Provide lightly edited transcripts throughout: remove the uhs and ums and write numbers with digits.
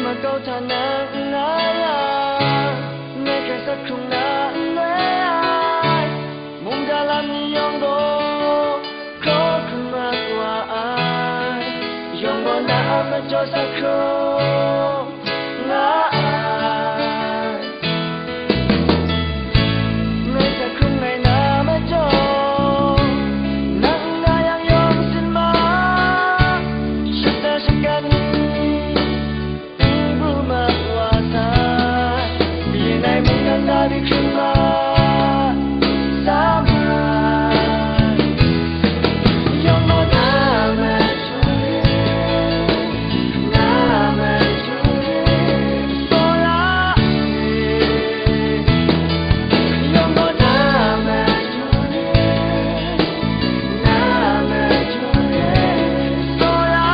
mà câu thả nắng ai nơi cái sắc không nắng ai mong đã làm như yong đó có không mà qua ai yong đó đã mà cho sắc không ai nơi sắc không này na mà cho nắng ai yang yong xin mà sudah sekali dari cuma sama yang mau nama curi sola yang mau nama curi sola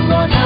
Sola,